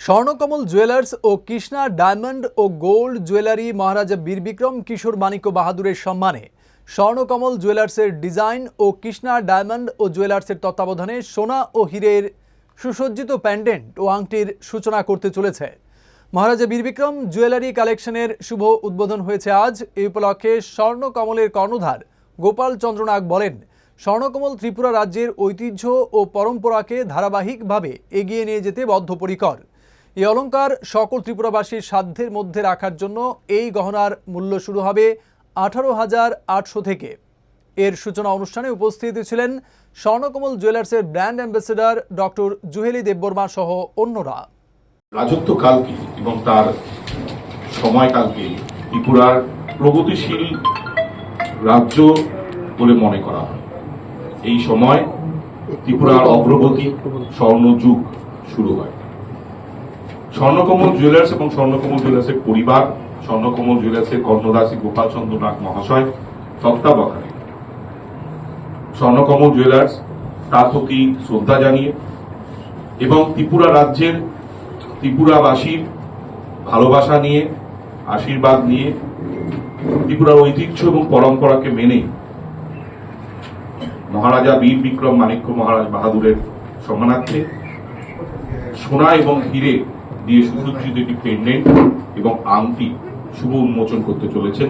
Swarnakamal jewellers ও Krishna diamond ও gold jewellery মহারাজা বীর বিক্রম কিশোর মানিক্য বাহাদুরের সম্মানে Swarnakamal জুয়েলার্সের design ও Krishna diamond ও জুয়েলার্সের তত্ত্বাবধানে সোনা ও হীরের সুসজ্জিত প্যান্ডেন্ট ও আংটির সূচনা করতে চলেছে। মহারাজা বীর বিক্রম জুয়েলারি কালেকশনের শুভ উদ্বোধন হয়েছে আজ। এই উপলক্ষে স্বর্ণকমলের কর্ণধার গোপাল চন্দ্র নাগ বলেন, স্বর্ণকমল ত্রিপুরা রাজ্যের ঐতিহ্য ও পরম্পরাকে ধারাবাহিকভাবে এগিয়ে নিয়ে যেতে বদ্ধপরিকর। এই অলংকার সকল ত্রিপুরাবাসীর সাধ্যের মধ্যে রাখার জন্য এই গহনার মূল্য শুরু হবে 18,800 থেকে। এর সূচনা অনুষ্ঠানে উপস্থিত ছিলেন স্বর্ণকমল জুয়েলার্সের brand ambassador doctor Juheli Debbarma সহ অন্যরা। রাজত্বকালকে এবং তার সময়কালকে ত্রিপুরার প্রগতিশীল রাজ্য বলে মনে করা হয়। এই সময় ত্রিপুরার অগ্রগতি স্বর্ণযুগ শুরু হয়। স্বর্ণকমল জুয়েলার্স এবং স্বর্ণকমল জুয়েলার্সের পরিবার, স্বর্ণকমল জুয়েলার্সের কর্ণদাসী গোপাল চন্দ্র নাগ মহাশয় তত্ত্বাবধানে স্বর্ণকমল জুয়েলার্স তার প্রতি শ্রদ্ধা জানিয়ে এবং ত্রিপুরা রাজ্যের ত্রিপুরাবাসীর ভালোবাসা নিয়ে, আশীর্বাদ নিয়ে, ত্রিপুরার ঐতিহ্য এবং পরম্পরাকে মেনে মহারাজা বীর বিক্রম মানিক্য মহারাজ বাহাদুরের সম্মানার্থে সোনা এবং হীরে দিয়ে সুসজ্জিত একটি পেন্ডেন্ট এবং আংটি শুভ উন্মোচন করতে চলেছেন।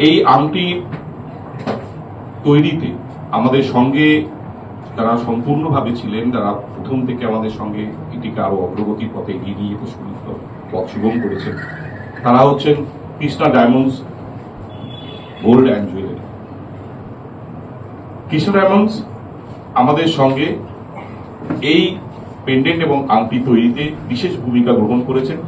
এই আংটি তৈরিতে আমাদের সঙ্গে যারা সম্পূর্ণভাবে ছিলেন, যারা প্রথম থেকে আমাদের সঙ্গে এটিকে আরো অগ্রগতির পথে এগিয়ে নিয়ে যেতে পথ সুগম করেছেন, তারা হচ্ছেন Krishna diamonds gold and jewellery. Krishna diamonds আমাদের সঙ্গে এই পেন্ডেন্ট এবং আংটি তৈরিতে বিশেষ ভূমিকা গ্রহণ করেছেন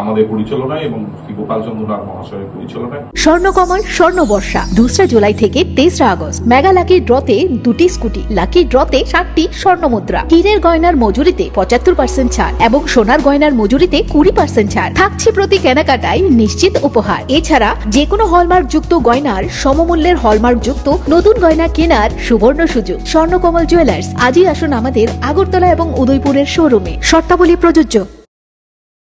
আমাদের পরিচালনায় এবং শ্রী গোপাল চন্দ্র নাগ মহাশয়ের পরিচালনায়। স্বর্ণকমল স্বর্ণবর্ষা 2 জুলাই থেকে 23 আগস্ট। মেগা লাকি ড্রতে 2টি স্কুটি, লাকি ড্রতে 7টি স্বর্ণ মুদ্রা, হীরের গয়নার মজুরিতে 75% ছাড় এবং সোনার গয়নার মজুরিতে 20% ছাড় থাকছে। প্রতি কেনাকাটায় নিশ্চিত উপহার। এছাড়া যে কোনো হলমার্ক যুক্ত গয়নার সমমূল্যের হলমার্ক যুক্ত নতুন গয়না কেনার সুবর্ণ সুযোগ। স্বর্ণকমল জুয়েলার্স, আজই আসুন আমাদের আগরতলা এবং উদয়পুরের শোরুমে। শর্তাবলী প্রযোজ্য।